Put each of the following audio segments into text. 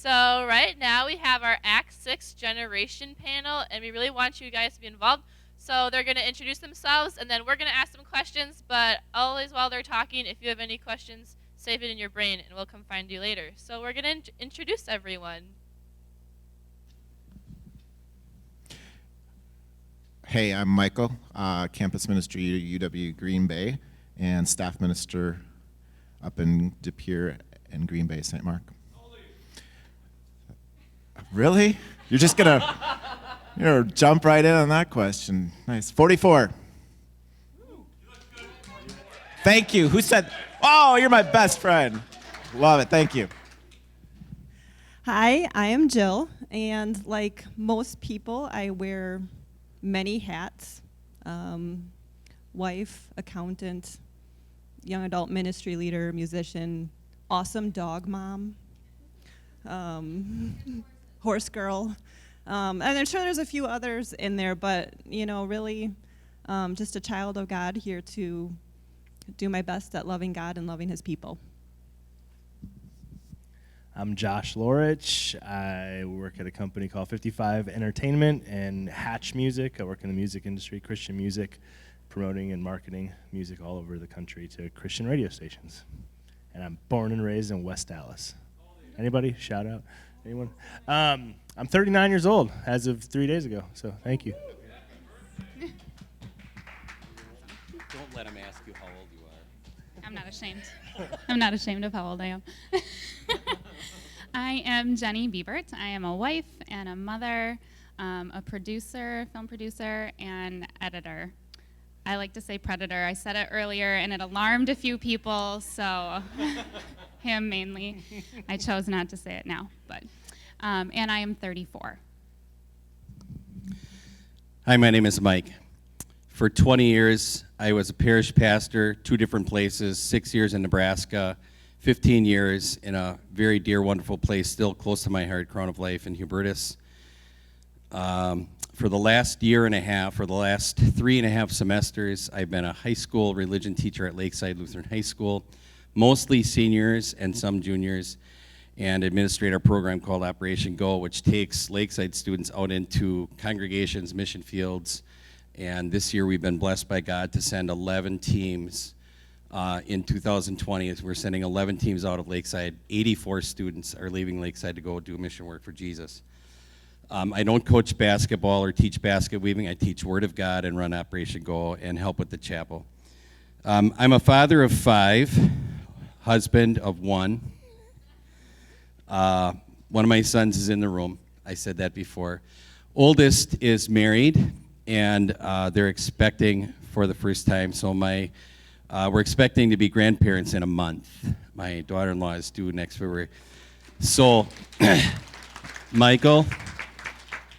So right now we have our Act 6 generation panel, and we really want you guys to be involved. So they're going to introduce themselves, and then we're going to ask them questions, but always while they're talking, if you have any questions, save it in your brain, and we'll come find you later. So we're going to introduce everyone. Hey, I'm Michael, campus minister at UW Green Bay, and staff minister up in De Pere and Green Bay, St. Mark. Really? You're just gonna jump right in on that question. Nice. 44. Thank you. Who said? Oh, you're my best friend. Love it. Thank you. Hi, I am Jill, and like most people, I wear many hats. Wife, accountant, young adult ministry leader, musician, awesome dog mom, horse girl, and I'm sure there's a few others in there, but really just a child of God here to do my best at loving God and loving his people. I'm Josh Lorich. I work at a company called 55 Entertainment and Hatch Music. I work in the music industry, Christian music, promoting and marketing music all over the country to Christian radio stations. And I'm born and raised in West Dallas. Anybody? Shout out. Anyone? I'm 39 years old as of 3 days ago, so thank you. Don't let him ask you how old you are. I'm not ashamed. I'm not ashamed of how old I am. I am Jenny B Bert. I am a wife and a mother, a producer, film producer, and editor. I like to say predator. I said it earlier, and it alarmed a few people, so him mainly. I chose not to say it now, but and I am 34. Hi, my name is Mike. For 20 years, I was a parish pastor, 2 different places, 6 years in Nebraska, 15 years in a very dear, wonderful place, still close to my heart, Crown of Life in Hubertus. For the last year and a half, for the last 3.5 semesters, I've been a high school religion teacher at Lakeside Lutheran High School, mostly seniors and some juniors, and administrate our program called Operation Go, which takes Lakeside students out into congregations, mission fields, and this year we've been blessed by God to send 11 teams in 2020. As we're sending 11 teams out of Lakeside. 84 students are leaving Lakeside to go do mission work for Jesus. I don't coach basketball or teach basket weaving. I teach Word of God and run Operation Go and help with the chapel. I'm a father of 5, husband of 1. One of my sons is in the room. I said that before. Oldest is married, and they're expecting for the first time. So we're expecting to be grandparents in a month. My daughter-in-law is due next February. So, Michael,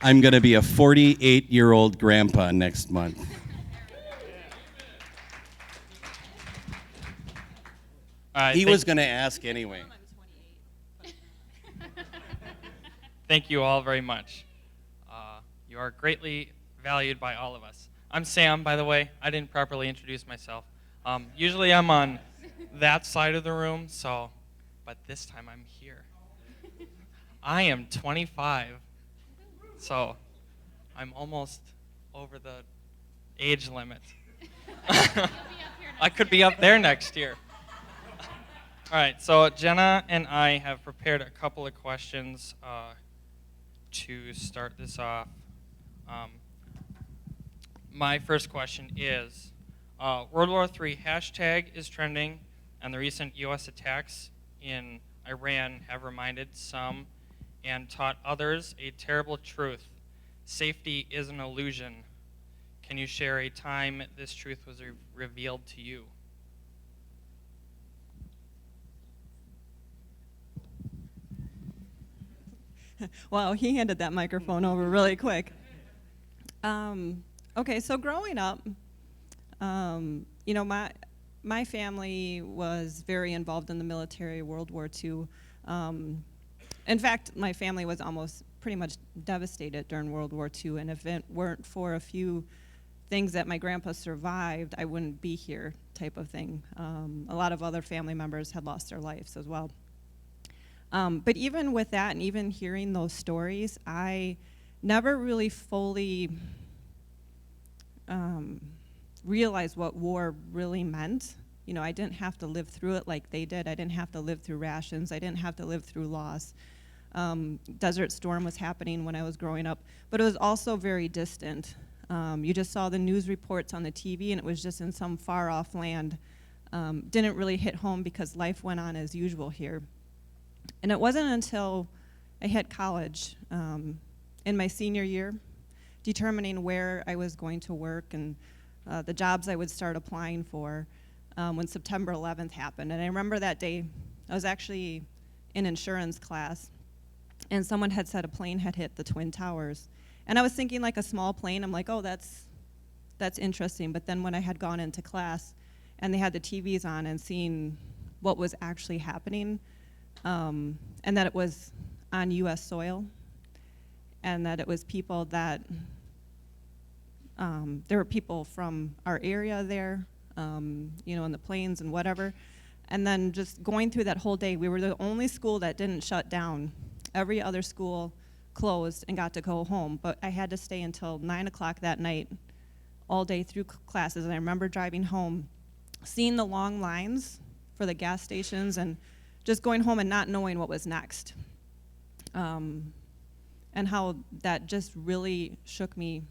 I'm going to be a 48-year-old grandpa next month. He was going to ask anyway. Thank you all very much. You are greatly valued by all of us. I'm Sam, by the way. I didn't properly introduce myself. Usually I'm on that side of the room, but this time I'm here. I am 25, so I'm almost over the age limit. I could be up there next year. All right, so Jenna and I have prepared a couple of questions to start this off. My first question is, World War III hashtag is trending, and the recent U.S. attacks in Iran have reminded some and taught others a terrible truth. Safety is an illusion. Can you share a time this truth was revealed to you? Wow, he handed that microphone over really quick. Okay, so growing up, my family was very involved in the military, World War II. In fact, my family was almost pretty much devastated during World War II, and if it weren't for a few things that my grandpa survived, I wouldn't be here, type of thing. A lot of other family members had lost their lives as well. But even with that, and even hearing those stories, I never really fully realized what war really meant. You know, I didn't have to live through it like they did. I didn't have to live through rations. I didn't have to live through loss. Desert Storm was happening when I was growing up, but it was also very distant. You just saw the news reports on the TV, and it was just in some far-off land. Didn't really hit home because life went on as usual here. And it wasn't until I hit college in my senior year, determining where I was going to work and the jobs I would start applying for, when September 11th happened. And I remember that day, I was actually in insurance class, and someone had said a plane had hit the Twin Towers. And I was thinking like a small plane. I'm like, oh, that's interesting. But then when I had gone into class and they had the TVs on and seen what was actually happening, and that it was on U.S. soil, and that it was people that, there were people from our area there, you know, in the plains and whatever. And then just going through that whole day, we were the only school that didn't shut down. Every other school closed and got to go home, but I had to stay until 9 o'clock that night, all day through classes. And I remember driving home, seeing the long lines for the gas stations, and just going home and not knowing what was next. And how that just really shook me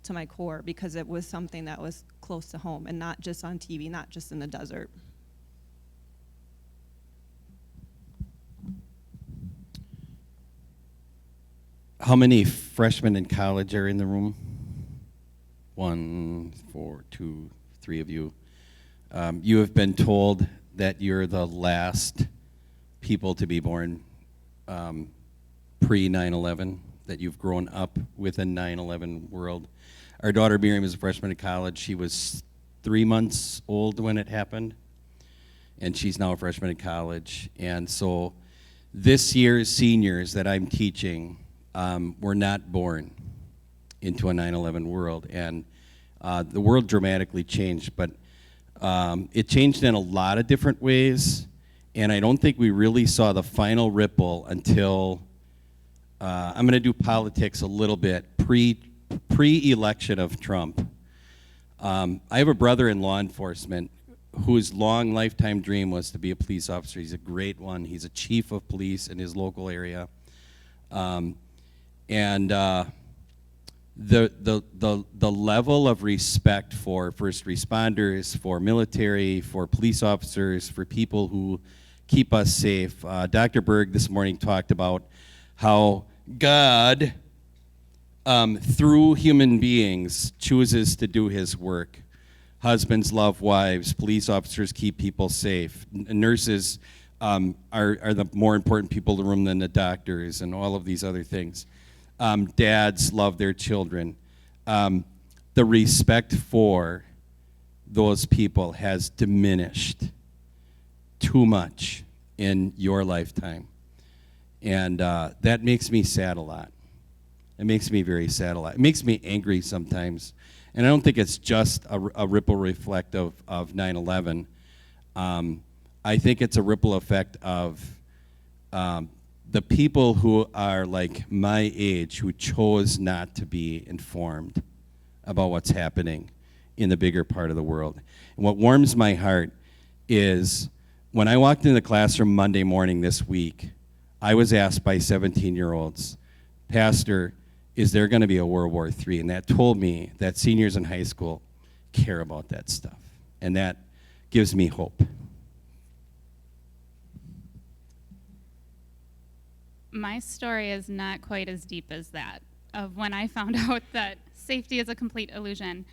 to my core, because it was something that was close to home and not just on TV, not just in the desert. How many freshmen in college are in the room? 1, 4, 2, 3 of you. You have been told that you're the last people to be born pre-9/11, that you've grown up with a 9/11 world. Our daughter Miriam is a freshman in college. She was 3 months old when it happened, and she's now a freshman in college. And so this year's seniors that I'm teaching were not born into a 9/11 world, and the world dramatically changed, but it changed in a lot of different ways, and I don't think we really saw the final ripple until I'm going to do politics a little bit pre-election of Trump. I have a brother in law enforcement whose long lifetime dream was to be a police officer. He's a great one. He's a chief of police in his local area. The level of respect for first responders, for military, for police officers, for people who keep us safe. Dr. Berg this morning talked about how God, through human beings, chooses to do his work. Husbands love wives, police officers keep people safe, nurses are the more important people in the room than the doctors, and all of these other things. Dads love their children. The respect for those people has diminished too much in your lifetime. And that makes me sad a lot. It makes me very sad a lot. It makes me angry sometimes. And I don't think it's just a ripple reflect of 9/11. I think it's a ripple effect of the people who are like my age, who chose not to be informed about what's happening in the bigger part of the world. And what warms my heart is when I walked into the classroom Monday morning this week, I was asked by 17-year-olds, Pastor, is there going to be a World War III? And that told me that seniors in high school care about that stuff. And that gives me hope. My story is not quite as deep as that, of when I found out that safety is a complete illusion.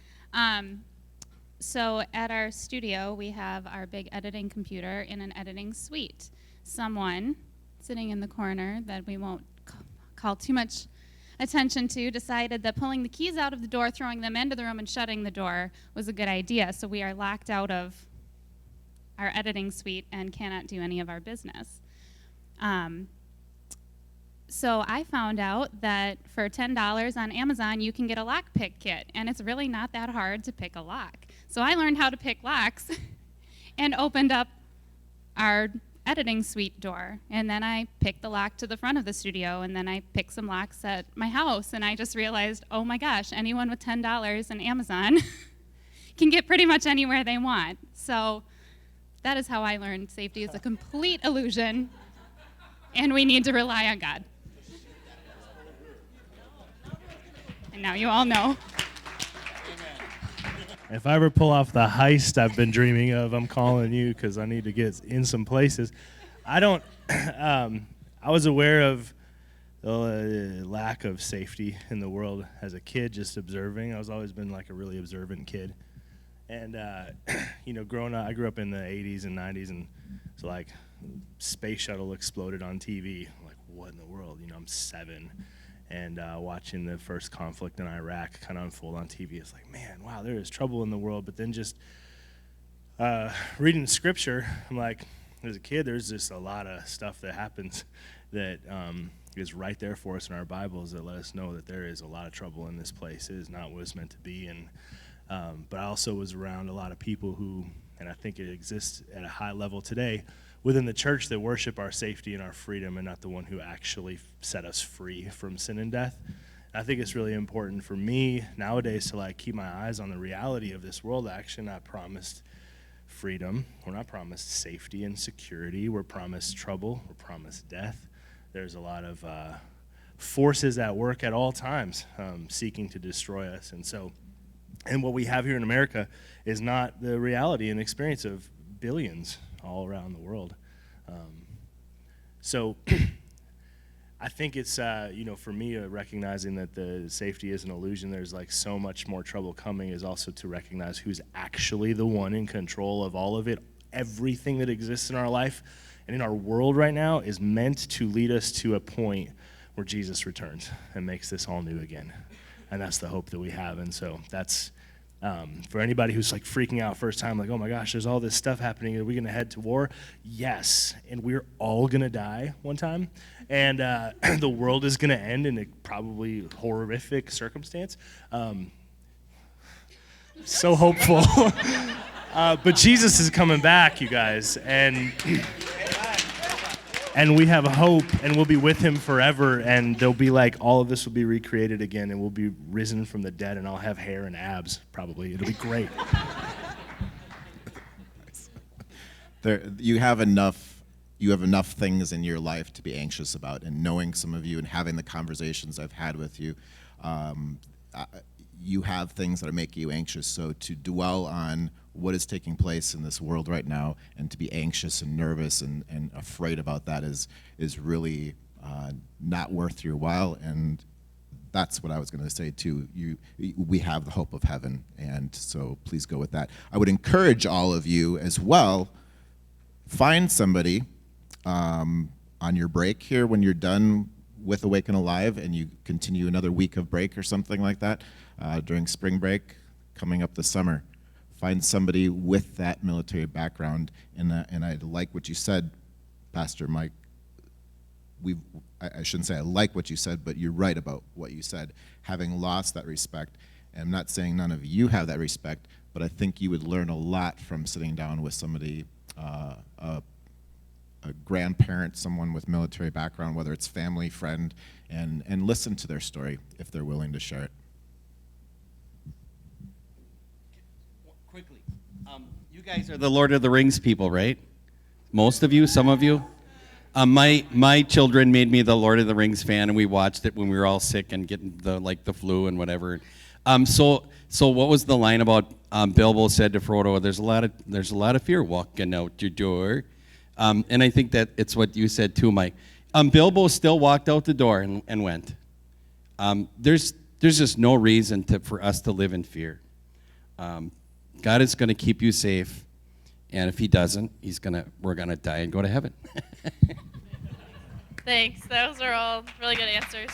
So at our studio, we have our big editing computer in an editing suite. Someone sitting in the corner that we won't call too much attention to decided that pulling the keys out of the door, throwing them into the room, and shutting the door was a good idea. So we are locked out of our editing suite and cannot do any of our business. So I found out that for $10 on Amazon, you can get a lockpick kit, and it's really not that hard to pick a lock. So I learned how to pick locks and opened up our editing suite door. And then I picked the lock to the front of the studio, and then I picked some locks at my house, and I just realized, oh my gosh, anyone with $10 in Amazon can get pretty much anywhere they want. So that is how I learned safety is a complete illusion, and we need to rely on God. And now you all know. If I ever pull off the heist I've been dreaming of, I'm calling you because I need to get in some places. I don't. I was aware of the lack of safety in the world as a kid, just observing. I was always been like a really observant kid, and growing up, I grew up in the '80s and '90s, and it's like space shuttle exploded on TV. I'm like, what in the world? I'm 7. And watching the first conflict in Iraq kind of unfold on TV, it's like, man, wow, there is trouble in the world. But then just reading scripture, I'm like, as a kid, there's just a lot of stuff that happens that is right there for us in our Bibles that let us know that there is a lot of trouble in this place. It is not what it's meant to be. And but I also was around a lot of people who, and I think it exists at a high level today, within the church that worship our safety and our freedom and not the one who actually set us free from sin and death. I think it's really important for me nowadays to keep my eyes on the reality of this world. Actually not promised freedom. We're not promised safety and security. We're promised trouble. We're promised death. There's a lot of forces at work at all times seeking to destroy us. And what we have here in America is not the reality and experience of billions all around the world. So I think it's, for me, recognizing that the safety is an illusion, there's so much more trouble coming, is also to recognize who's actually the one in control of all of it. Everything that exists in our life and in our world right now is meant to lead us to a point where Jesus returns and makes this all new again. And that's the hope that we have. And so that's, for anybody who's freaking out first time, oh my gosh, there's all this stuff happening. Are we going to head to war? Yes, and we're all going to die one time, and the world is going to end in a probably horrific circumstance. So hopeful. But Jesus is coming back, you guys, and we have hope, and we'll be with him forever, and there'll be all of this will be recreated again, and we'll be risen from the dead, and I'll have hair and abs, probably. It'll be great. You have enough things in your life to be anxious about, and knowing some of you and having the conversations I've had with you, you have things that are making you anxious. So to dwell on what is taking place in this world right now and to be anxious and nervous and afraid about that is really not worth your while. And that's what I was going to say too. We have the hope of heaven, and so please go with that. I would encourage all of you as well, find somebody on your break here when you're done with Awake and Alive and you continue another week of break or something like that during spring break coming up this summer. Find somebody with that military background, and I like what you said, Pastor Mike. I shouldn't say I like what you said, but you're right about what you said. Having lost that respect, and I'm not saying none of you have that respect, but I think you would learn a lot from sitting down with somebody, a grandparent, someone with military background, whether it's family, friend, and listen to their story if they're willing to share it. Quickly, you guys are the Lord of the Rings people, right? Most of you, some of you. My children made me the Lord of the Rings fan, and we watched it when we were all sick and getting the flu and whatever. So what was the line about Bilbo said to Frodo? There's a lot of fear walking out your door, and I think that it's what you said too, Mike. Bilbo still walked out the door and went. There's just no reason for us to live in fear. God is going to keep you safe, and if He doesn't, we're gonna die and go to heaven. Thanks. Those are all really good answers.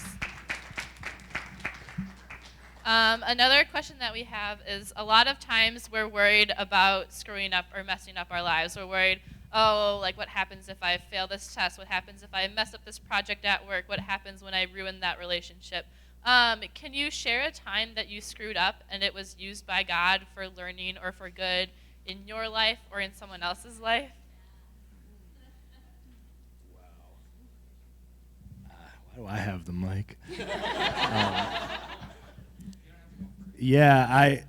Another question that we have is, a lot of times we're worried about screwing up or messing up our lives. We're worried, what happens if I fail this test? What happens if I mess up this project at work? What happens when I ruin that relationship? Can you share a time that you screwed up and it was used by God for learning or for good in your life or in someone else's life? Why do I have the mic? Yeah,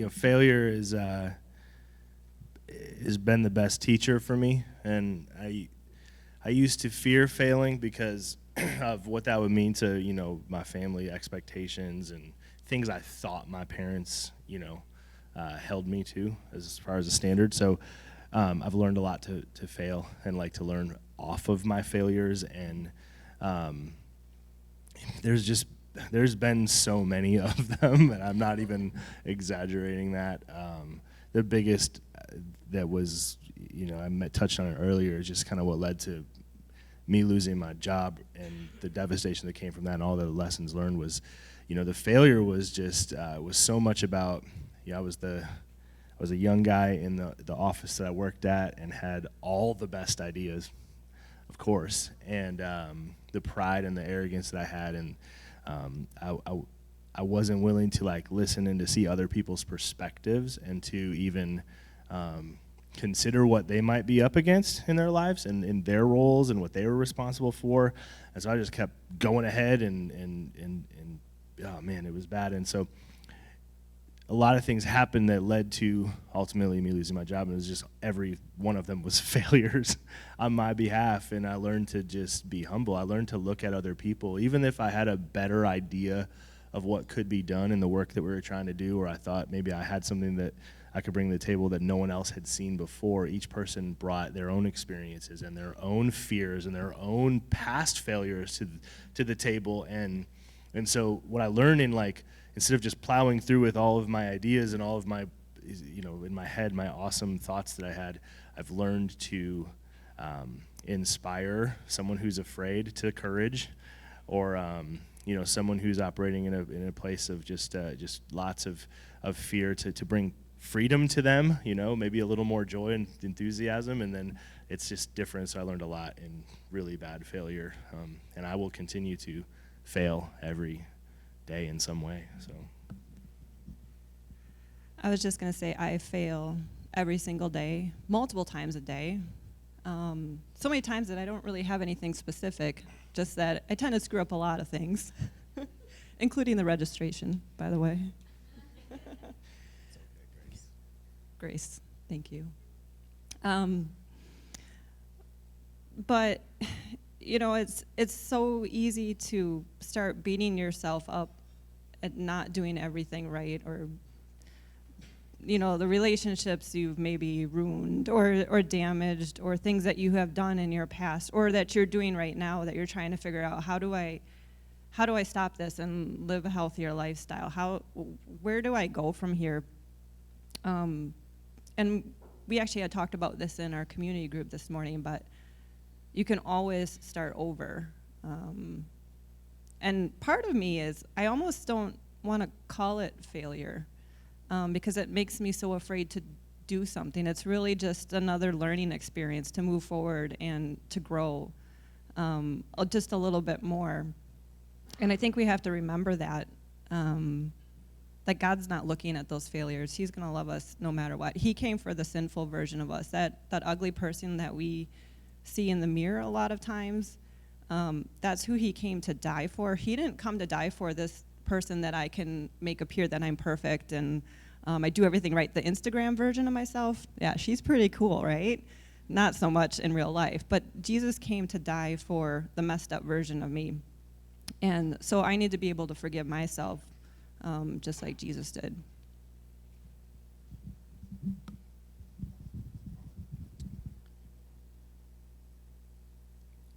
failure has been the best teacher for me, and I used to fear failing because of what that would mean to my family expectations and things I thought my parents held me to as far as a standard. So I've learned a lot to fail and like to learn off of my failures, and there's been so many of them, and I'm not even exaggerating that. The biggest that was, touched on it earlier, is just kind of what led to me losing my job and the devastation that came from that, and all the lessons learned was, the failure was just was so much about, I was a young guy in the office that I worked at and had all the best ideas, of course, and the pride and the arrogance that I had, and I wasn't willing to like listen and to see other people's perspectives and to even consider what they might be up against in their lives and in their roles and what they were responsible for. And so I just kept going ahead and oh man, it was bad. And so a lot of things happened that led to ultimately me losing my job, and it was just every one of them was failures on my behalf. And I learned to just be humble. I learned to look at other people, even if I had a better idea of what could be done in the work that we were trying to do, or I thought maybe I had something that I could bring to the table that no one else had seen before. Each person brought their own experiences and their own fears and their own past failures to the table. And so what I learned instead of just plowing through with all of my ideas and all of my, in my head, my awesome thoughts that I had, I've learned to inspire someone who's afraid to courage, or someone who's operating in a place of just lots of fear to bring freedom to them, maybe a little more joy and enthusiasm, and then it's just different. So I learned a lot in really bad failure, and I will continue to fail every day in some way. So I was just going to say I fail every single day, multiple times a day. So many times that I don't really have anything specific, just that I tend to screw up a lot of things, including the registration, by the way. Grace, thank you. But it's so easy to start beating yourself up at not doing everything right, or the relationships you've maybe ruined or damaged, or things that you have done in your past or that you're doing right now that you're trying to figure out, how do I stop this and live a healthier lifestyle? Where do I go from here? And we actually had talked about this in our community group this morning, but you can always start over. And part of me is, I almost don't want to call it failure, because it makes me so afraid to do something. It's really just another learning experience to move forward and to grow just a little bit more. And I think we have to remember that God's not looking at those failures. He's going to love us no matter what. He came for the sinful version of us, that ugly person that we see in the mirror a lot of times. That's who he came to die for. He didn't come to die for this person that I can make appear that I'm perfect and I do everything right. The Instagram version of myself, yeah, she's pretty cool, right? Not so much in real life. But Jesus came to die for the messed up version of me. And so I need to be able to forgive myself, just like Jesus did.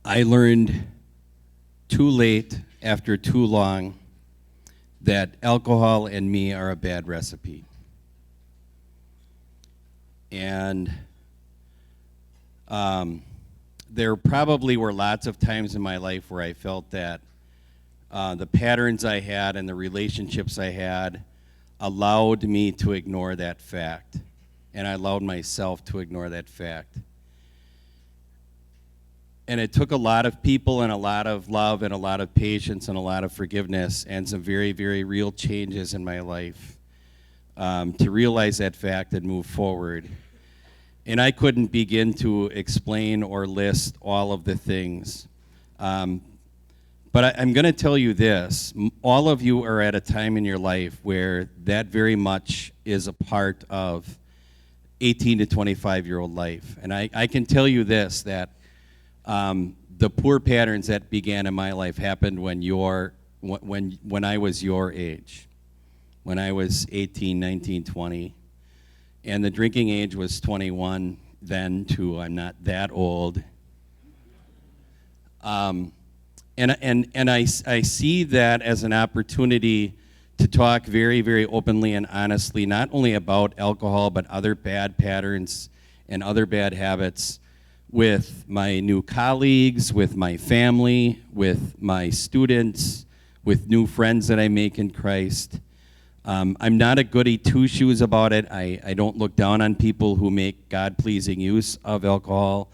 I learned too late, after too long, that alcohol and me are a bad recipe. And there probably were lots of times in my life where I felt that the patterns I had and the relationships I had allowed me to ignore that fact. And I allowed myself to ignore that fact. And it took a lot of people and a lot of love and a lot of patience and a lot of forgiveness and some very, very real changes in my life to realize that fact and move forward. And I couldn't begin to explain or list all of the things. But I'm going to tell you this. All of you are at a time in your life where that very much is a part of 18 to 25-year-old life. And I can tell you this, that the poor patterns that began in my life happened when I was your age, when I was 18, 19, 20. And the drinking age was 21 then, too. I'm not that old. And I see that as an opportunity to talk very, very openly and honestly, not only about alcohol, but other bad patterns and other bad habits with my new colleagues, with my family, with my students, with new friends that I make in Christ. I'm not a goody two-shoes about it. I don't look down on people who make God-pleasing use of alcohol.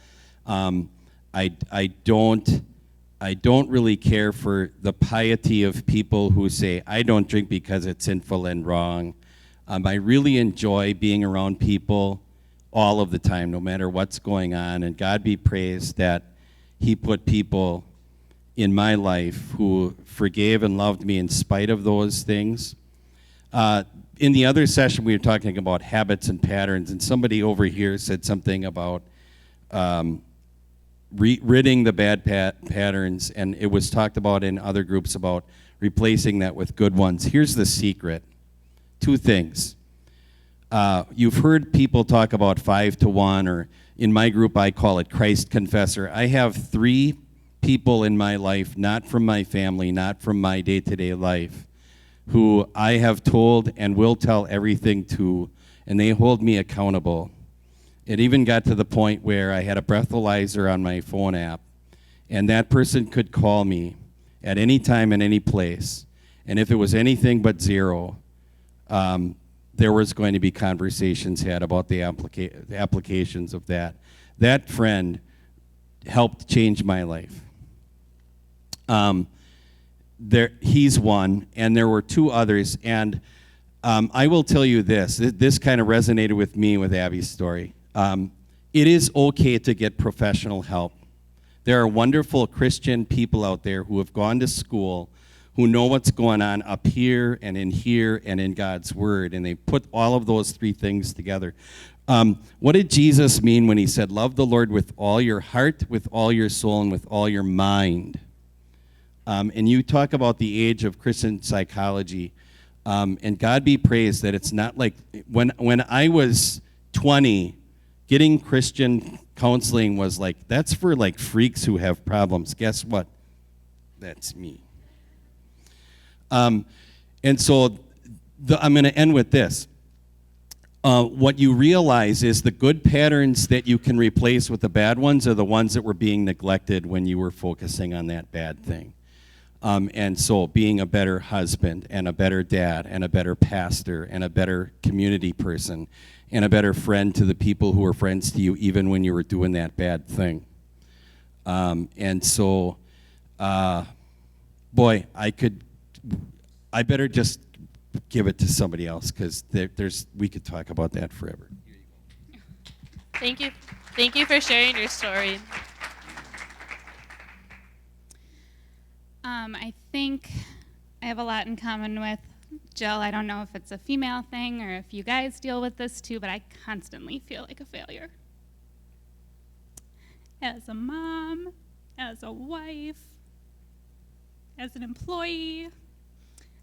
I don't really care for the piety of people who say, I don't drink because it's sinful and wrong. I really enjoy being around people all of the time, no matter what's going on. And God be praised that he put people in my life who forgave and loved me in spite of those things. In the other session, we were talking about habits and patterns, and somebody over here said something about ridding the bad patterns, and it was talked about in other groups about replacing that with good ones. Here's the secret. 2 things. You've heard people talk about 5 to 1, or in my group I call it Christ Confessor. I have 3 people in my life, not from my family, not from my day-to-day life, who I have told and will tell everything to, and they hold me accountable. It even got to the point where I had a breathalyzer on my phone app, and that person could call me at any time and any place, and if it was anything but 0, there was going to be conversations had about the applications of that. That friend helped change my life. He's one, and there were 2 others, and I will tell you this. This kind of resonated with me with Abby's story. It is okay to get professional help. There are wonderful Christian people out there who have gone to school, who know what's going on up here and in God's Word, and they put all of those 3 things together. What did Jesus mean when he said, love the Lord with all your heart, with all your soul, and with all your mind? And you talk about the age of Christian psychology, and God be praised that it's not like, when I was 20, getting Christian counseling was like, that's for like freaks who have problems. Guess what? That's me. And so I'm going to end with this. What you realize is the good patterns that you can replace with the bad ones are the ones that were being neglected when you were focusing on that bad thing. And so being a better husband and a better dad and a better pastor and a better community person and a better friend to the people who were friends to you even when you were doing that bad thing. And so, boy, I better just give it to somebody else because we could talk about that forever. Thank you. Thank you for sharing your story. I think I have a lot in common with Jill. I don't know if it's a female thing or if you guys deal with this too, but I constantly feel like a failure. As a mom, as a wife, as an employee.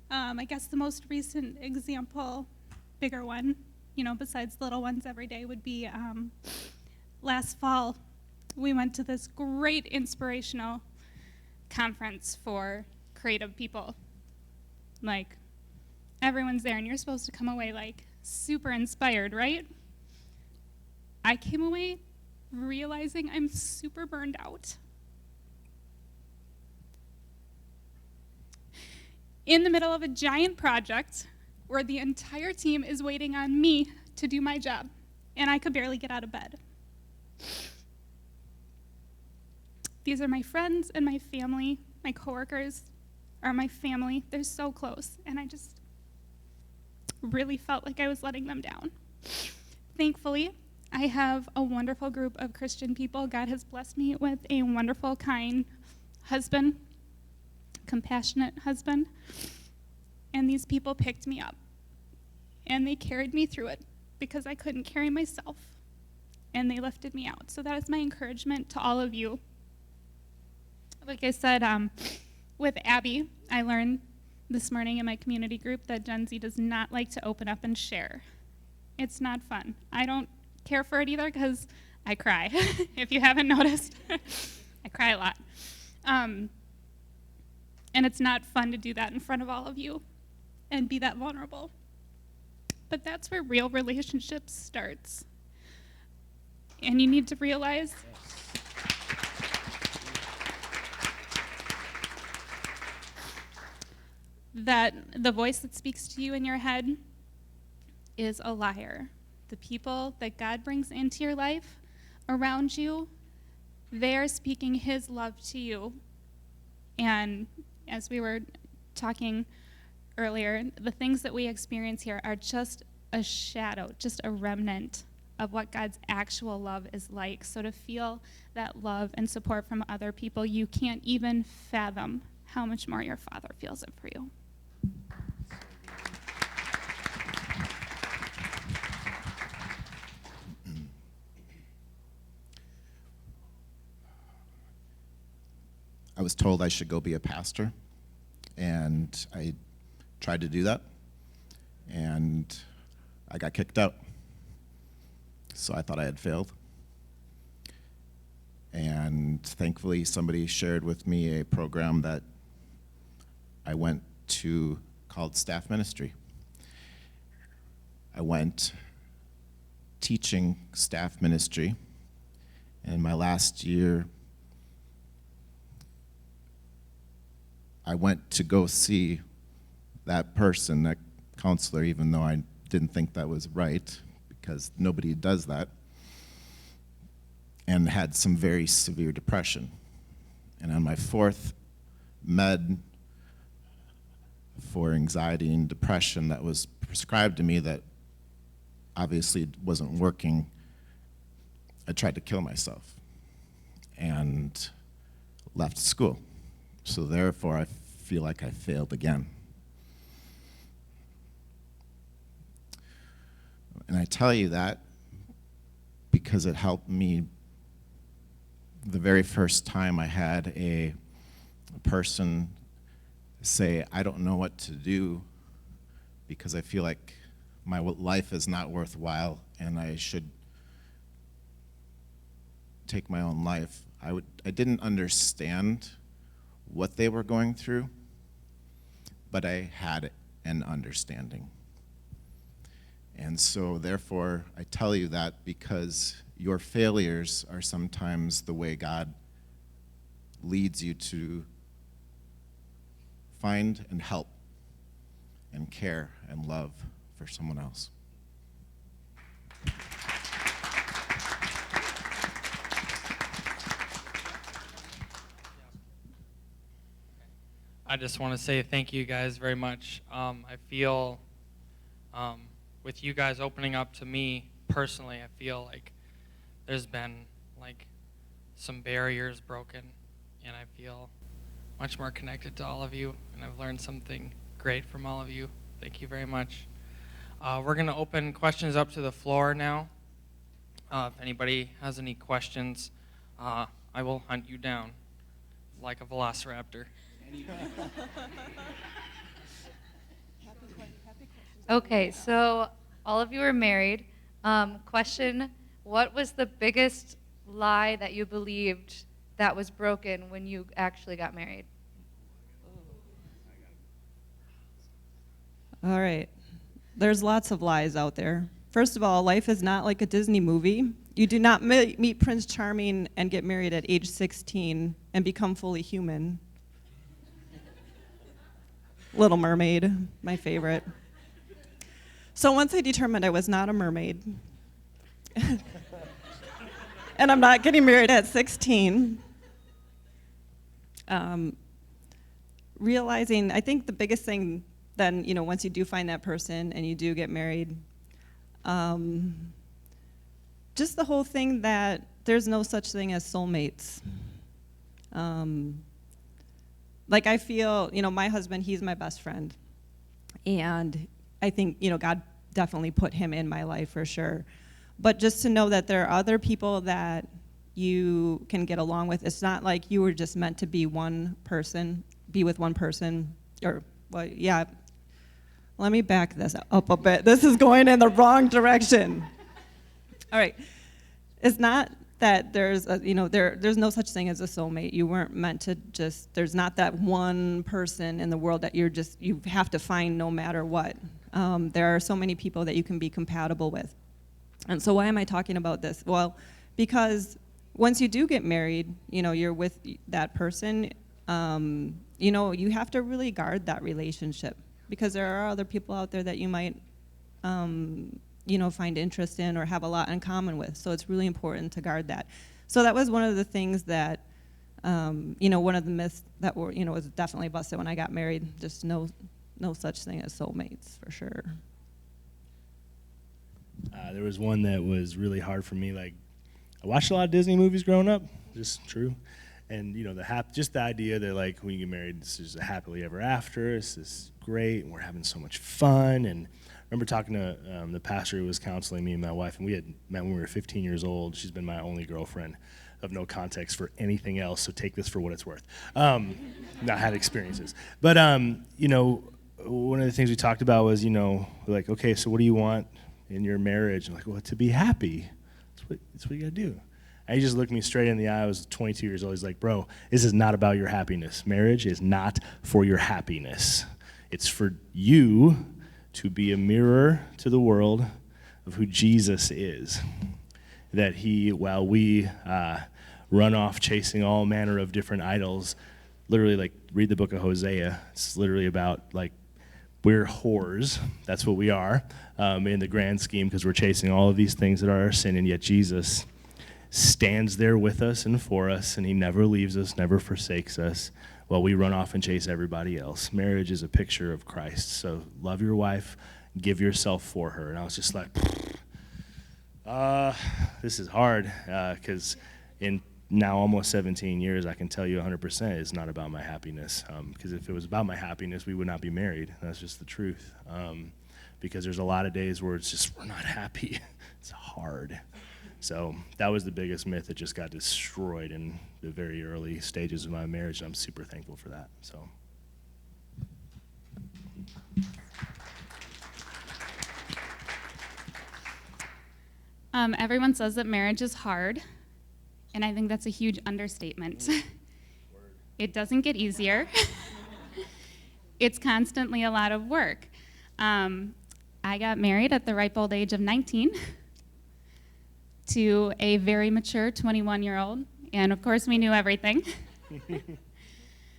I guess the most recent example, bigger one, besides little ones every day, would be last fall. We went to this great inspirational conference for creative people. Like, everyone's there and you're supposed to come away like super inspired, right? I came away realizing I'm super burned out. In the middle of a giant project where the entire team is waiting on me to do my job, and I could barely get out of bed. These are my friends and my family. My coworkers are my family. They're so close, and I just really felt like I was letting them down. Thankfully, I have a wonderful group of Christian people. God has blessed me with a wonderful, kind husband compassionate husband. And these people picked me up. And they carried me through it because I couldn't carry myself. And they lifted me out. So that is my encouragement to all of you. Like I said, with Abby, I learned this morning in my community group that Gen Z does not like to open up and share. It's not fun. I don't care for it either because I cry. If you haven't noticed, I cry a lot. And it's not fun to do that in front of all of you and be that vulnerable. But that's where real relationships starts. And you need to realize that the voice that speaks to you in your head is a liar. The people that God brings into your life around you, they are speaking his love to you. And as we were talking earlier, the things that we experience here are just a shadow, just a remnant of what God's actual love is like. So to feel that love and support from other people, you can't even fathom how much more your Father feels it for you. I was told I should go be a pastor, and I tried to do that, and I got kicked out. So I thought I had failed. And thankfully, somebody shared with me a program that I went to called staff ministry. I went teaching staff ministry, and in my last year, I went to go see that person, that counselor, even though I didn't think that was right, because nobody does that, and had some very severe depression. And on my 4th med for anxiety and depression that was prescribed to me that obviously wasn't working, I tried to kill myself and left school. So therefore, I feel like I failed again. And I tell you that because it helped me the very first time I had a person say, I don't know what to do because I feel like my life is not worthwhile and I should take my own life. I didn't understand what they were going through, but I had an understanding. And so therefore, I tell you that because your failures are sometimes the way God leads you to find and help and care and love for someone else. I just want to say thank you guys very much. I feel with you guys opening up to me personally, I feel like there's been like some barriers broken, and I feel much more connected to all of you, and I've learned something great from all of you. Thank you very much. We're going to open questions up to the floor now. If anybody has any questions, I will hunt you down like a velociraptor. Okay, so all of you are married. Question, what was the biggest lie that you believed that was broken when you actually got married? All right. There's lots of lies out there. First of all, life is not like a Disney movie. You do not meet Prince Charming and get married at age 16 and become fully human. Little Mermaid, my favorite. So once I determined I was not a mermaid, and I'm not getting married at 16, realizing, I think the biggest thing then, once you do find that person and you do get married, just the whole thing that there's no such thing as soulmates. like I feel, my husband, he's my best friend. And I think, God definitely put him in my life for sure. But just to know that there are other people that you can get along with. It's not like you were just meant to be with one person, Let me back this up a bit. This is going in the wrong direction. All right. It's not that there's there's no such thing as a soulmate. You weren't meant to there's not that one person in the world that you have to find no matter what. There are so many people that you can be compatible with. And so why am I talking about this? Well, because once you do get married, you're with that person, you have to really guard that relationship, because there are other people out there that you might, find interest in or have a lot in common with. So it's really important to guard that. So that was one of the things that, one of the myths that was definitely busted when I got married. Just no such thing as soulmates, for sure. There was one that was really hard for me. Like, I watched a lot of Disney movies growing up, just true. And, just the idea that, like, when you get married, this is a happily ever after, this is great, and we're having so much fun. And I remember talking to the pastor who was counseling me and my wife, and we had met when we were 15 years old. She's been my only girlfriend, of no context for anything else, so take this for what it's worth. Not had experiences. But, one of the things we talked about was, like, okay, so what do you want in your marriage? I'm like, well, to be happy. That's what you gotta do. And he just looked me straight in the eye. I was 22 years old. He's like, bro, this is not about your happiness. Marriage is not for your happiness. It's for you to be a mirror to the world of who Jesus is. That while we run off chasing all manner of different idols, literally, like, read the book of Hosea. It's literally about, like, we're whores. That's what we are in the grand scheme, because we're chasing all of these things that are our sin, and yet Jesus stands there with us and for us, and he never leaves us, never forsakes us, while we run off and chase everybody else. Marriage is a picture of Christ. So love your wife, give yourself for her. And I was just like, this is hard, because in now almost 17 years, I can tell you 100% it's not about my happiness. Because if it was about my happiness, we would not be married. That's just the truth. Because there's a lot of days where it's just, we're not happy. It's hard. So that was the biggest myth that just got destroyed in the very early stages of my marriage. And I'm super thankful for that. So. Everyone says that marriage is hard, and I think that's a huge understatement. It doesn't get easier. It's constantly a lot of work. I got married at the ripe old age of 19 to a very mature 21-year-old, and of course we knew everything.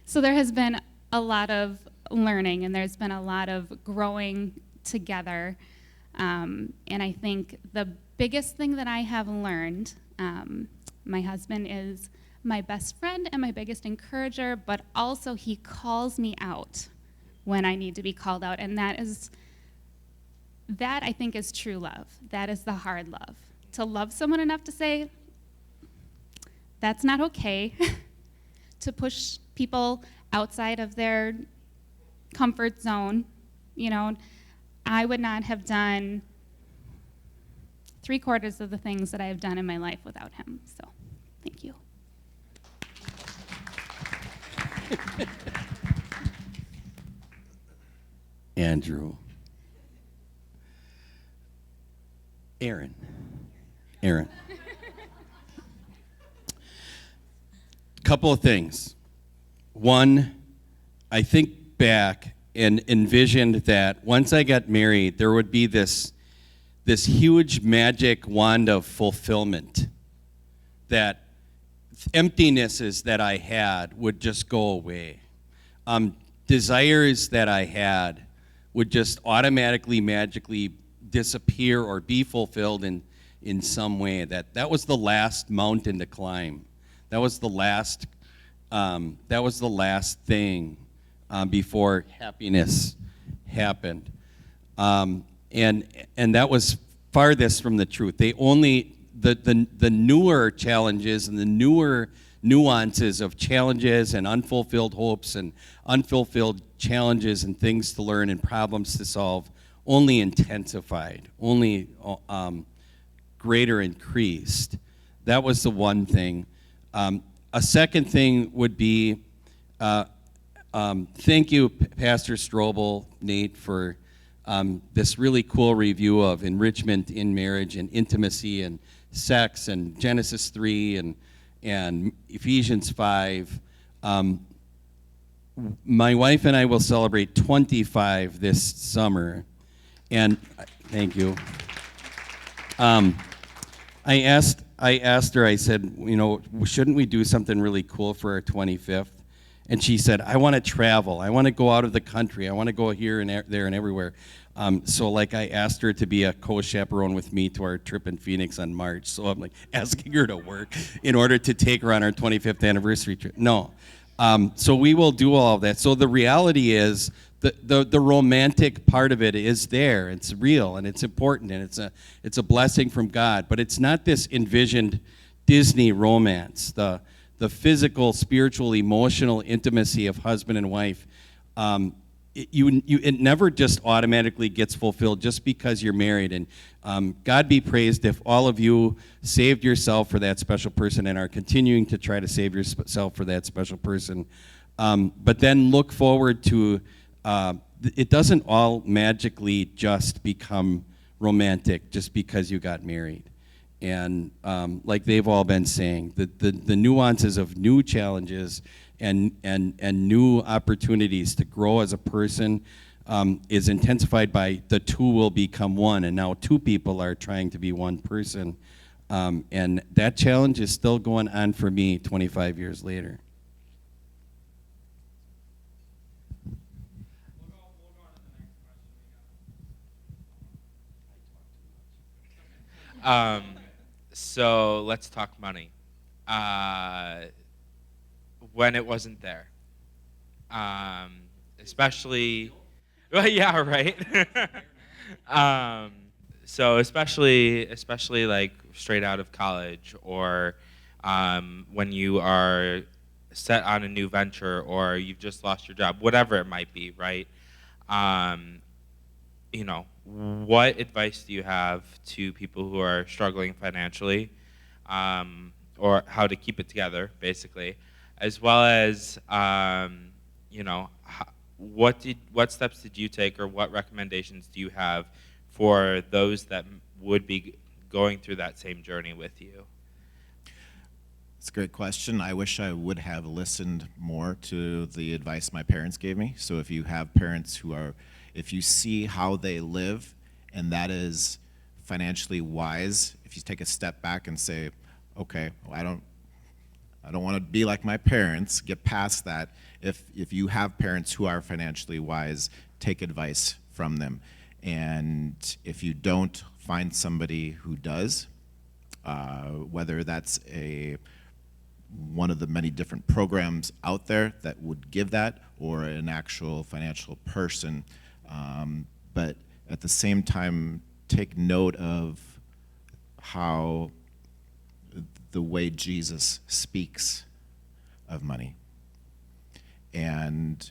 So there has been a lot of learning, and there's been a lot of growing together. And I think the biggest thing that I have learned, my husband is my best friend and my biggest encourager, but also he calls me out when I need to be called out. And that I think is true love. That is the hard love. To love someone enough to say, that's not okay. To push people outside of their comfort zone. I would not have done 3/4 of the things that I have done in my life without him. So, thank you. Andrew. Aaron. Couple of things. One, I think back and envisioned that once I got married, there would be this huge magic wand of fulfillment, that emptinesses that I had would just go away. Desires that I had would just automatically, magically disappear or be fulfilled in some way. That was the last mountain to climb. That was the last thing before happiness happened. And that was farthest from the truth. The newer challenges and the newer nuances of challenges and unfulfilled hopes and unfulfilled challenges and things to learn and problems to solve only intensified, only greater increased. That was the one thing. A second thing would be, thank you, Pastor Strobel, Nate, for this really cool review of enrichment in marriage and intimacy and sex and Genesis 3 and Ephesians 5. My wife and I will celebrate 25 this summer. And thank you. I asked her, I said, you know, shouldn't we do something really cool for our 25th? And she said, I want to travel. I want to go out of the country. I want to go here and there and everywhere. So like I asked her to be a co-chaperone with me to our trip in Phoenix on March. So I'm like asking her to work in order to take her on our 25th anniversary trip. No. So we will do all of that. So the reality is the romantic part of it is there. It's real and it's important and it's a blessing from God. But it's not this envisioned Disney romance. The physical, spiritual, emotional intimacy of husband and wife. It never just automatically gets fulfilled just because you're married. And God be praised if all of you saved yourself for that special person and are continuing to try to save yourself for that special person. But then look forward to, it doesn't all magically just become romantic just because you got married. And like they've all been saying, the nuances of new challenges and new opportunities to grow as a person is intensified by the two will become one. And now two people are trying to be one person. And that challenge is still going on for me 25 years later. So let's talk money. When it wasn't there, especially, well, yeah, right. So especially like straight out of college, or when you are set on a new venture, or you've just lost your job, whatever it might be, right? You know, what advice do you have to people who are struggling financially, or how to keep it together, basically, as well as, you know, what steps did you take, or what recommendations do you have for those that would be going through that same journey with you? It's a great question. I wish I would have listened more to the advice my parents gave me. So if you have parents who are, if you see how they live and that is financially wise, if you take a step back and say, okay, well, I don't want to be like my parents, get past that. If you have parents who are financially wise, take advice from them. And if you don't, find somebody who does, whether that's one of the many different programs out there that would give that, or an actual financial person. But at the same time, take note of how the way Jesus speaks of money, and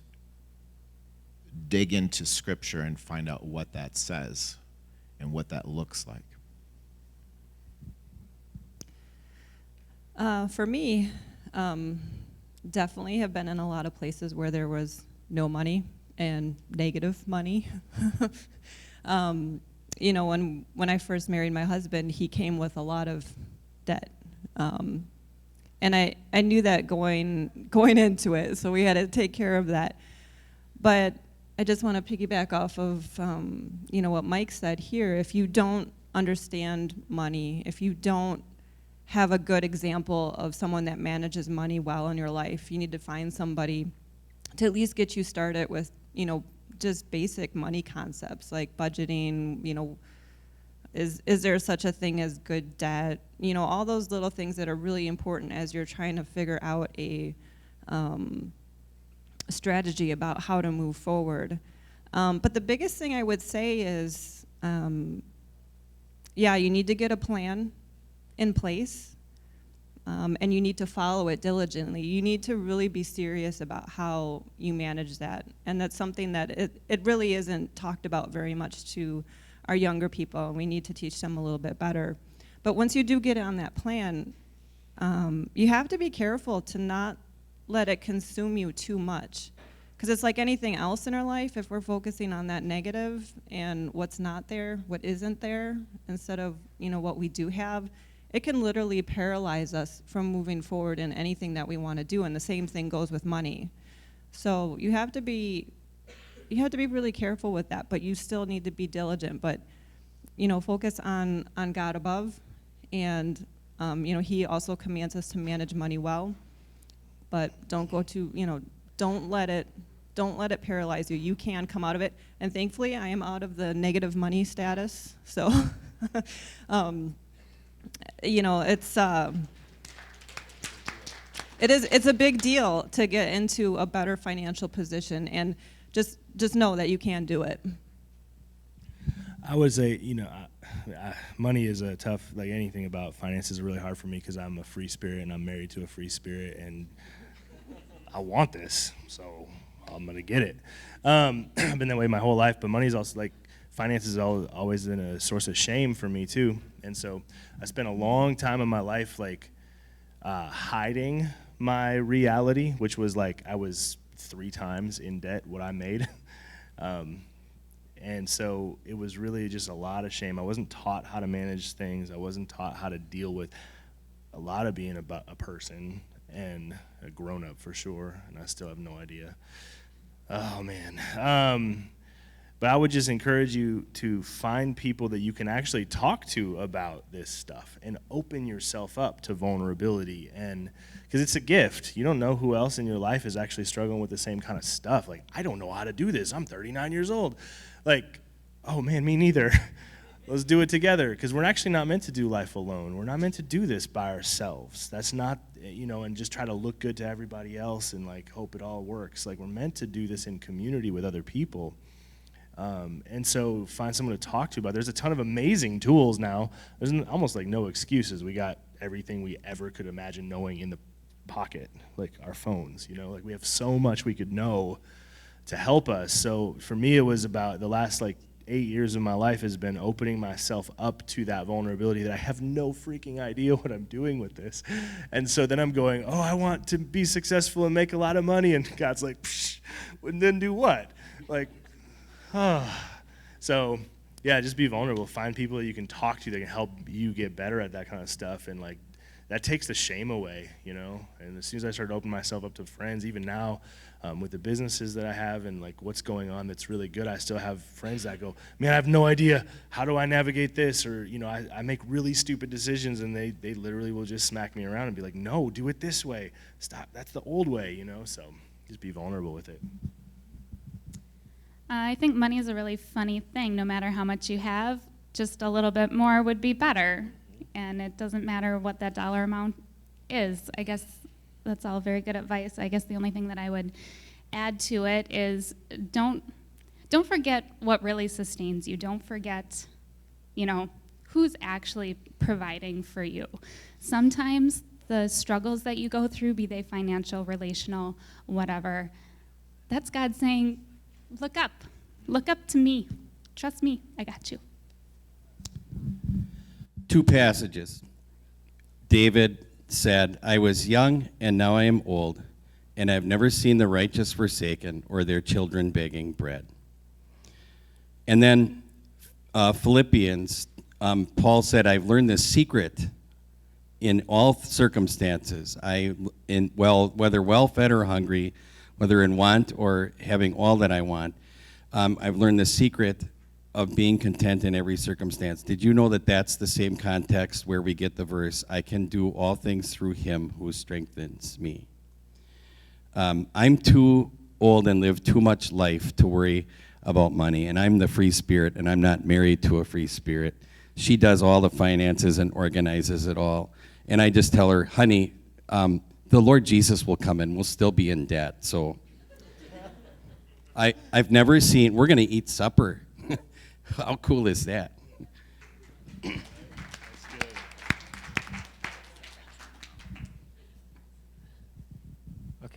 dig into Scripture and find out what that says and what that looks like. For me, definitely have been in a lot of places where there was no money and negative money. You know, when I first married my husband, he came with a lot of debt. And I knew that going into it, so we had to take care of that. But I just want to piggyback off of you know, what Mike said here. If you don't understand money, if you don't have a good example of someone that manages money well in your life, you need to find somebody to at least get you started with, you know, just basic money concepts like budgeting. You know, is there such a thing as good debt? You know, all those little things that are really important as you're trying to figure out a strategy about how to move forward. But the biggest thing I would say is, yeah, you need to get a plan in place. and you need to follow it diligently. You need to really be serious about how you manage that. And that's something that it really isn't talked about very much to our younger people, and we need to teach them a little bit better. But once you do get on that plan, you have to be careful to not let it consume you too much. Because it's like anything else in our life, if we're focusing on that negative and what's not there, what isn't there, instead of what we do have, it can literally paralyze us from moving forward in anything that we want to do. And the same thing goes with money. So you have to be really careful with that, but you still need to be diligent. But focus on God above, and He also commands us to manage money well. But don't go to don't let it paralyze you. You can come out of it, and thankfully, I am out of the negative money status. So, it's a big deal to get into a better financial position, and just know that you can do it. I would say, money is a tough, like anything about finances is really hard for me because I'm a free spirit and I'm married to a free spirit, and I want this, so I'm gonna get it. I've been that way my whole life, but money's also like, finances has always been a source of shame for me too. And so I spent a long time in my life hiding my reality, which was like I was 3 times in debt what I made. And so it was really just a lot of shame. I wasn't taught how to manage things. I wasn't taught how to deal with a lot of being a person and a grown-up for sure, and I still have no idea. Oh, man. But I would just encourage you to find people that you can actually talk to about this stuff and open yourself up to vulnerability, and because it's a gift. You don't know who else in your life is actually struggling with the same kind of stuff. Like, I don't know how to do this. I'm 39 years old. Like, oh, man, me neither. Let's do it together, because we're actually not meant to do life alone. We're not meant to do this by ourselves. That's not, and just try to look good to everybody else and, hope it all works. We're meant to do this in community with other people. And so find someone to talk to about it. There's a ton of amazing tools now. There's almost no excuses. We got everything we ever could imagine knowing in the pocket, like our phones, we have so much we could know to help us. So for me, it was about the last 8 years of my life has been opening myself up to that vulnerability that I have no freaking idea what I'm doing with this. And so then I'm going, oh, I want to be successful and make a lot of money. And God's like, psh, and then do what? So yeah, just be vulnerable. Find people that you can talk to that can help you get better at that kind of stuff. And that takes the shame away, And as soon as I started opening myself up to friends, even now, with the businesses that I have and what's going on that's really good, I still have friends that go, man, I have no idea, how do I navigate this? Or, I make really stupid decisions, and they literally will just smack me around and be like, no, do it this way. Stop, that's the old way, So just be vulnerable with it. I think money is a really funny thing. No matter how much you have, just a little bit more would be better. And it doesn't matter what that dollar amount is. I guess that's all very good advice. I guess the only thing that I would add to it is don't forget what really sustains you. Don't forget, who's actually providing for you. Sometimes the struggles that you go through, be they financial, relational, whatever, that's God saying, look up. Look up to me. Trust me. I got you. 2 passages. David said, I was young and now I am old, and I have never seen the righteous forsaken or their children begging bread. And then Philippians, Paul said, I've learned this secret in all circumstances. Whether well-fed or hungry, whether in want or having all that I want, I've learned the secret of being content in every circumstance. Did you know that that's the same context where we get the verse, I can do all things through him who strengthens me? I'm too old and live too much life to worry about money, and I'm the free spirit, and I'm not married to a free spirit. She does all the finances and organizes it all. And I just tell her, honey, the Lord Jesus will come and we'll still be in debt. So I've never seen, we're going to eat supper. How cool is that?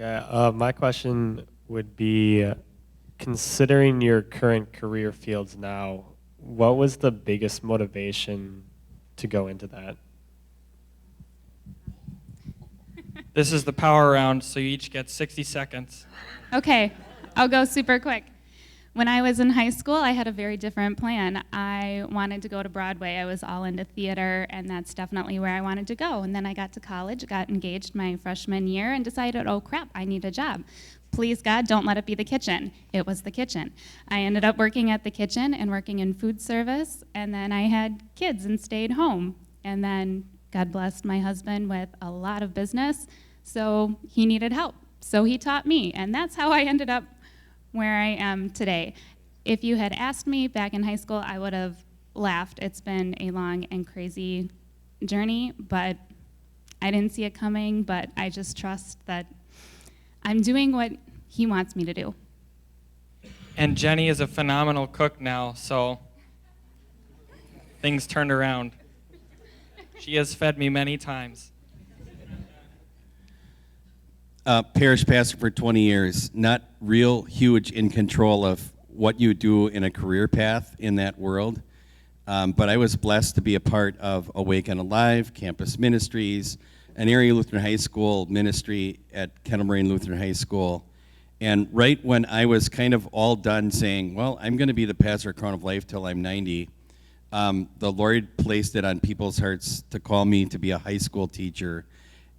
Okay, my question would be, considering your current career fields now, what was the biggest motivation to go into that? This is the power round, so you each get 60 seconds. Okay, I'll go super quick. When I was in high school, I had a very different plan. I wanted to go to Broadway. I was all into theater, and that's definitely where I wanted to go. And then I got to college, got engaged my freshman year, and decided, oh crap, I need a job. Please God, don't let it be the kitchen. It was the kitchen. I ended up working at the kitchen and working in food service, and then I had kids and stayed home. And then God blessed my husband with a lot of business, so he needed help. So he taught me, and that's how I ended up where I am today. If you had asked me back in high school, I would have laughed. It's been a long and crazy journey, but I didn't see it coming, but I just trust that I'm doing what he wants me to do. And Jenny is a phenomenal cook now, so things turned around. She has fed me many times. Parish pastor for 20 years, not real huge in control of what you do in a career path in that world. But I was blessed to be a part of Awake and Alive, campus ministries, an area Lutheran high school ministry at Kettle Moraine Lutheran High School. And right when I was kind of all done saying, well, I'm going to be the pastor at Crown of Life till I'm 90, the Lord placed it on people's hearts to call me to be a high school teacher.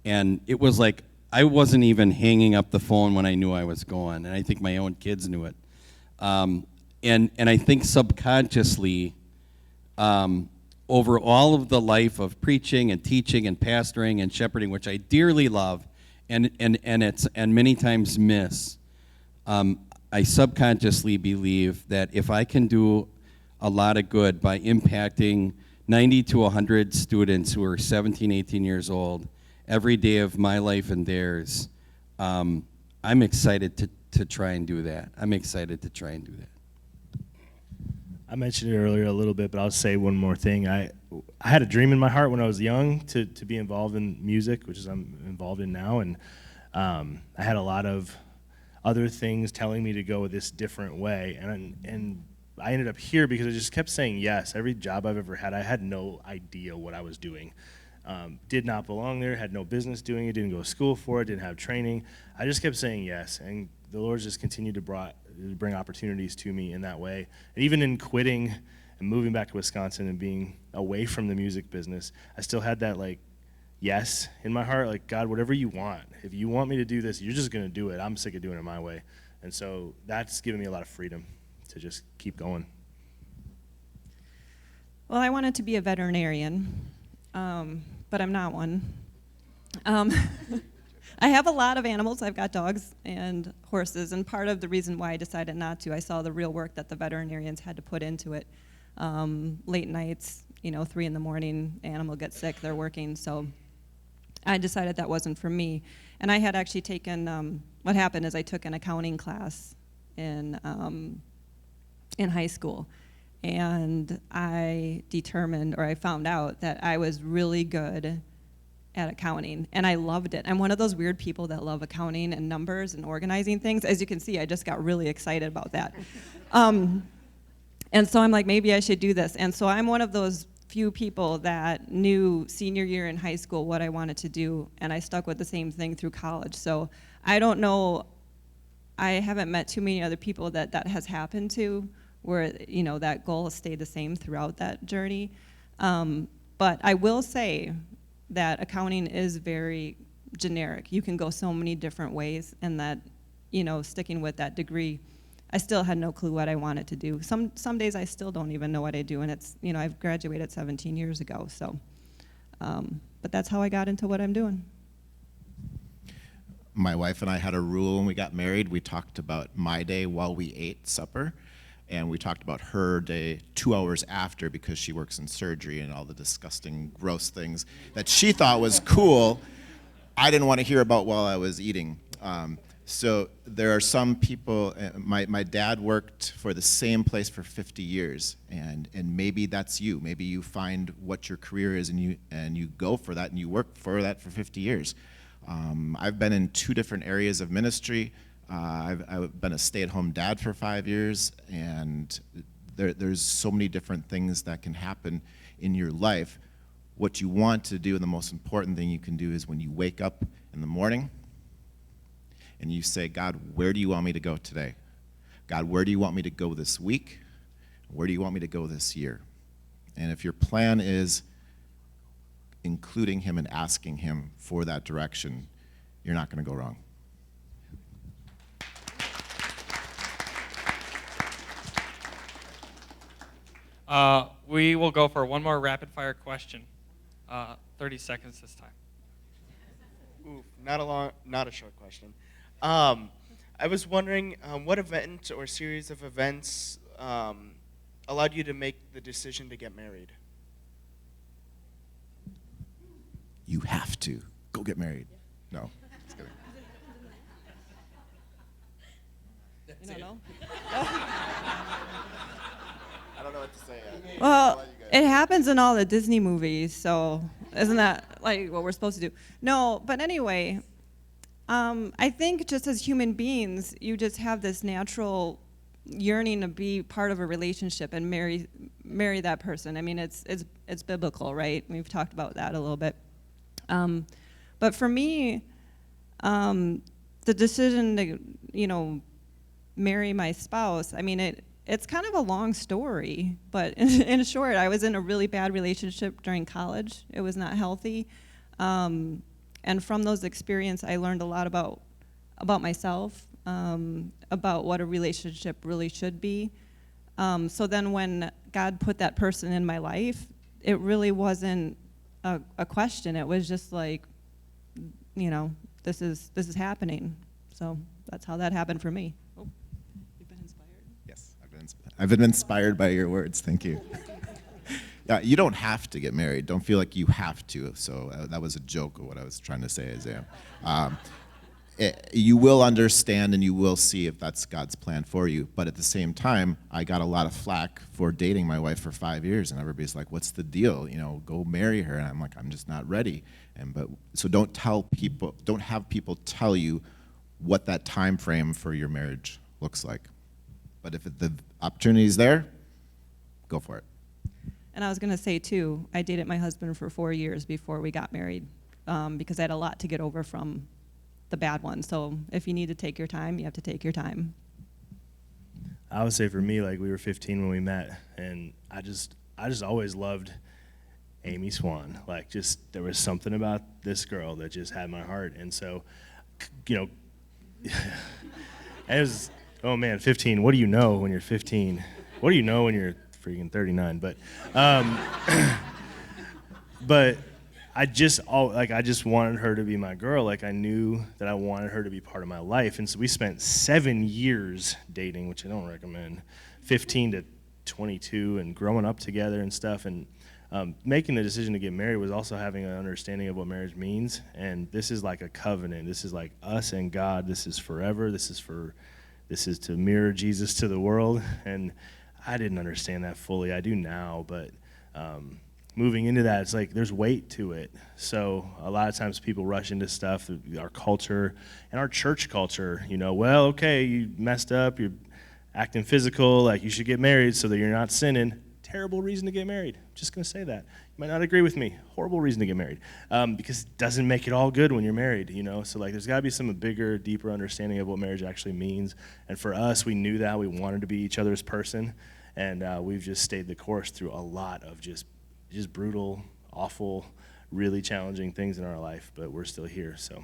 And it was like, I wasn't even hanging up the phone when I knew I was going, and I think my own kids knew it. And I think subconsciously, over all of the life of preaching and teaching and pastoring and shepherding, which I dearly love, and many times miss, I subconsciously believe that if I can do a lot of good by impacting 90 to 100 students who are 17, 18 years old, every day of my life and theirs, I'm excited to try and do that. I'm excited to try and do that. I mentioned it earlier a little bit, but I'll say one more thing. I had a dream in my heart when I was young to be involved in music, which is I'm involved in now, and I had a lot of other things telling me to go this different way, and I ended up here because I just kept saying yes. Every job I've ever had, I had no idea what I was doing. Did not belong there, had no business doing it, didn't go to school for it, didn't have training. I just kept saying yes, and the Lord just continued to bring opportunities to me in that way. And even in quitting and moving back to Wisconsin and being away from the music business, I still had that yes in my heart, God, whatever you want. If you want me to do this, you're just going to do it. I'm sick of doing it my way. And so that's given me a lot of freedom to just keep going. Well, I wanted to be a veterinarian. But I'm not one. I have a lot of animals. I've got dogs and horses, and part of the reason why I decided not to, I saw the real work that the veterinarians had to put into it. Late nights, 3 in the morning, animal gets sick, they're working, so I decided that wasn't for me. And I had actually taken, what happened is I took an accounting class in high school. And I found out that I was really good at accounting, and I loved it. I'm one of those weird people that love accounting and numbers and organizing things. As you can see, I just got really excited about that. And so I'm like, maybe I should do this. And so I'm one of those few people that knew senior year in high school what I wanted to do, and I stuck with the same thing through college. So I don't know, I haven't met too many other people that has happened to, where that goal has stayed the same throughout that journey. But I will say that accounting is very generic. You can go so many different ways, and that sticking with that degree, I still had no clue what I wanted to do. Some days I still don't even know what I do, and it's I've graduated 17 years ago. So, but that's how I got into what I'm doing. My wife and I had a rule when we got married. We talked about my day while we ate supper. And we talked about her day 2 hours after, because she works in surgery and all the disgusting, gross things that she thought was cool, I didn't want to hear about while I was eating. So there are some people, my dad worked for the same place for 50 years, and maybe that's you. Maybe you find what your career is and you go for that and you work for that for 50 years. I've been in 2 different areas of ministry. I've been a stay-at-home dad for 5 years, and there's so many different things that can happen in your life. What you want to do, and the most important thing you can do, is when you wake up in the morning and you say, God, where do you want me to go today? God, where do you want me to go this week? Where do you want me to go this year? And if your plan is including him and asking him for that direction, you're not going to go wrong. We will go for one more rapid fire question. 30 seconds this time. Oof, not a short question. I was wondering what event or series of events allowed you to make the decision to get married? You have to go get married. No, just kidding. You don't know? I don't know what to say yet. Well, it happens in all the Disney movies, so isn't that like what we're supposed to do? No, but anyway, I think just as human beings, you just have this natural yearning to be part of a relationship and marry that person. I mean, it's biblical, right? We've talked about that a little bit. But for me, the decision to, marry my spouse, I mean, it's kind of a long story, but in short, I was in a really bad relationship during college. It was not healthy. And from those experiences, I learned a lot about myself, about what a relationship really should be. So then when God put that person in my life, it really wasn't a question. It was just like, this is happening. So that's how that happened for me. Oh, you've been inspired? Yes, I've been inspired by your words. Thank you. Yeah, you don't have to get married. Don't feel like you have to. So that was a joke of what I was trying to say, Isaiah. You will understand and you will see if that's God's plan for you. But at the same time, I got a lot of flack for dating my wife for 5 years, and everybody's like, "What's the deal? Go marry her." And I'm like, "I'm just not ready." So don't have people tell you what that time frame for your marriage looks like. But if the opportunity is there, go for it. And I was going to say, too, I dated my husband for 4 years before we got married because I had a lot to get over from the bad one. So if you need to take your time, you have to take your time. I would say for me, like, we were 15 when we met, and I just always loved Amy Swan. Like, just there was something about this girl that just had my heart. And so, it was, oh man, 15. What do you know when you're 15? What do you know when you're freaking 39? But I just wanted her to be my girl. Like, I knew that I wanted her to be part of my life. And so we spent 7 years dating, which I don't recommend, 15 to 22, and growing up together and stuff. And making the decision to get married was also having an understanding of what marriage means. And this is like a covenant. This is like us and God. This is forever. This is to mirror Jesus to the world. And I didn't understand that fully. I do now, but moving into that, it's like there's weight to it. So a lot of times people rush into stuff, our culture and our church culture, well, okay, you messed up, you're acting physical, like you should get married so that you're not sinning. Terrible reason to get married. Just going to say that. You might not agree with me. Horrible reason to get married because it doesn't make it all good when you're married, So like there's got to be some bigger, deeper understanding of what marriage actually means. And for us, we knew that. We wanted to be each other's person. And we've just stayed the course through a lot of just brutal, awful, really challenging things in our life, but we're still here, so.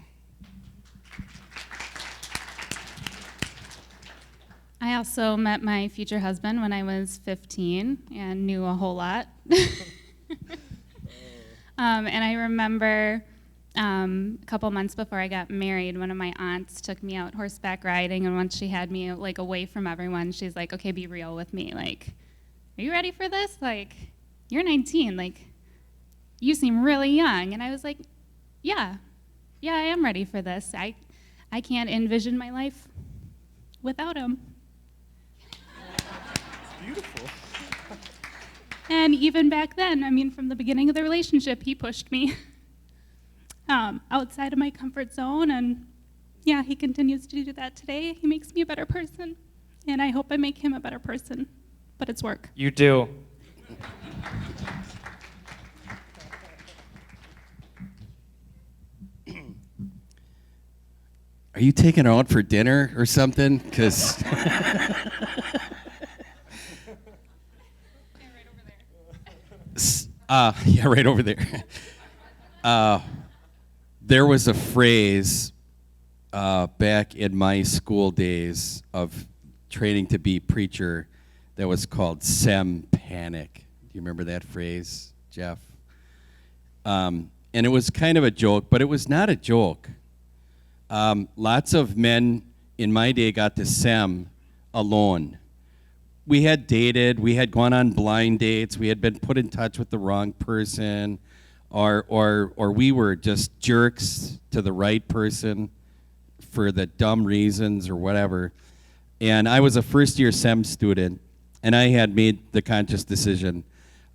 I also met my future husband when I was 15 and knew a whole lot. And I remember a couple months before I got married, one of my aunts took me out horseback riding, and once she had me like away from everyone, she's like, "Okay, be real with me. Like, are you ready for this? Like, you're 19. Like, you seem really young." And I was like, yeah, I am ready for this. I can't envision my life without him. Beautiful. And even back then, I mean, from the beginning of the relationship, he pushed me. outside of my comfort zone. And yeah, he continues to do that today. He makes me a better person. And I hope I make him a better person. But it's work. You do. Are you taking her out for dinner or something? Because yeah, right over there. There was a phrase back in my school days of training to be preacher that was called "sem panic." Do you remember that phrase, Jeff? And it was kind of a joke, but it was not a joke. Lots of men in my day got to sem alone. We had dated, we had gone on blind dates, we had been put in touch with the wrong person, or we were just jerks to the right person for the dumb reasons or whatever. And I was a first-year SEM student, and I had made the conscious decision.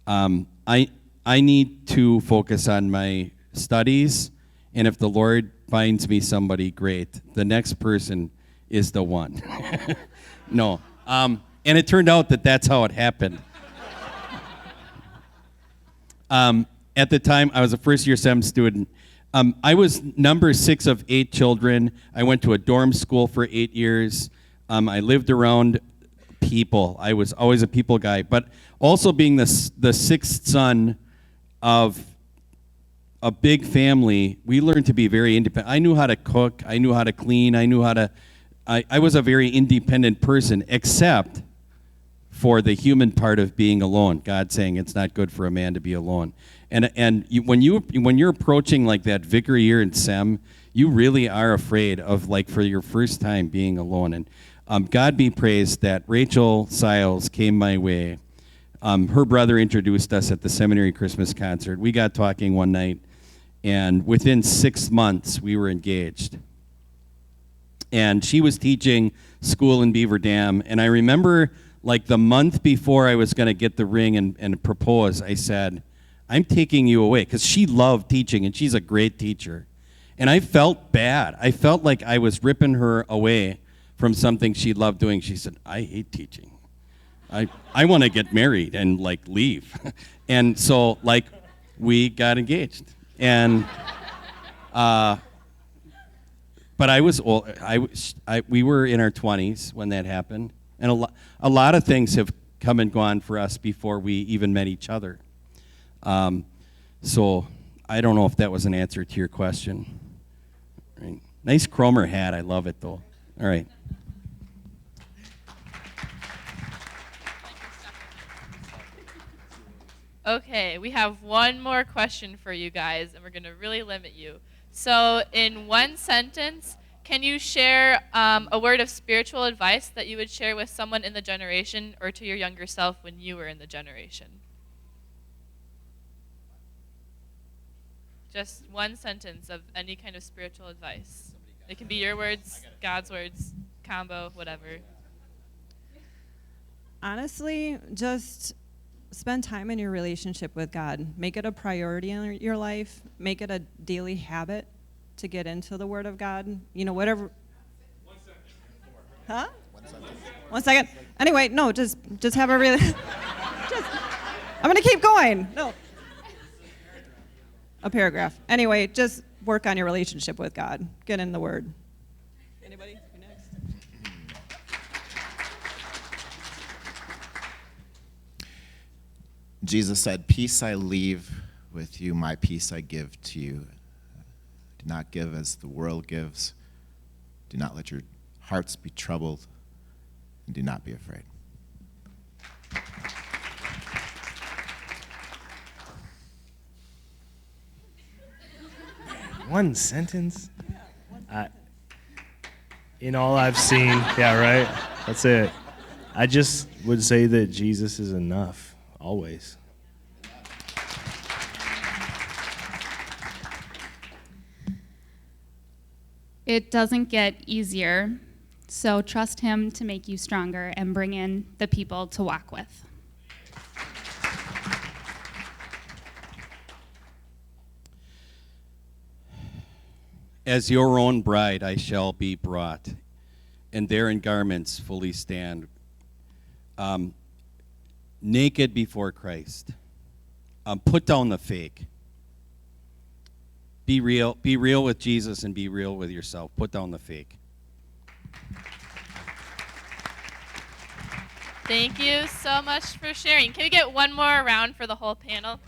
I need to focus on my studies, and if the Lord finds me somebody great, the next person is the one. No. And it turned out that that's how it happened. At the time, I was a first-year SEM student. I was number 6 of 8 children. I went to a dorm school for 8 years. I lived around people. I was always a people guy. But also being the 6th son of a big family, we learned to be very independent. I knew how to cook. I knew how to clean. I was a very independent person, except for the human part of being alone. God saying it's not good for a man to be alone. And when you're approaching like that vicar year in SEM, you really are afraid of, like, for your first time being alone. And God be praised that Rachel Siles came my way. Her brother introduced us at the seminary Christmas concert. We got talking one night, and within 6 months, we were engaged. And she was teaching school in Beaver Dam, and I remember, like, the month before I was going to get the ring and propose, I said, I'm taking you away, because she loved teaching, and she's a great teacher. And I felt bad. I felt like I was ripping her away from something she loved doing. She said, I hate teaching. I want to get married and, like, leave. And so, like, we got engaged. And but I was old. We were in our 20s when that happened. And a lot of things have come and gone for us before we even met each other. So I don't know if that was an answer to your question. Right. Nice Cromer hat. I love it, though. All right. Okay, we have one more question for you guys, and we're going to really limit you. So in one sentence, can you share a word of spiritual advice that you would share with someone in the generation or to your younger self when you were in the generation? Just one sentence of any kind of spiritual advice. It can be your words, God's words, combo, whatever. Honestly, just spend time in your relationship with God. Make it a priority in your life. Make it a daily habit to get into the Word of God. You know, whatever. 1 second. Huh? 1 second. Anyway, no, just have a really. I'm gonna keep going. No. A paragraph. Anyway, just work on your relationship with God. Get in the Word. Anybody? You next. Jesus said, "Peace I leave with you, my peace I give to you. Do not give as the world gives. Do not let your hearts be troubled, and do not be afraid." One sentence? In all I've seen, yeah, right? That's it. I just would say that Jesus is enough, always. It doesn't get easier, so trust him to make you stronger and bring in the people to walk with. As your own bride I shall be brought, and there in garments fully stand, naked before Christ. Put down the fake. Be real with Jesus and be real with yourself. Put down the fake. Thank you so much for sharing. Can we get one more round for the whole panel?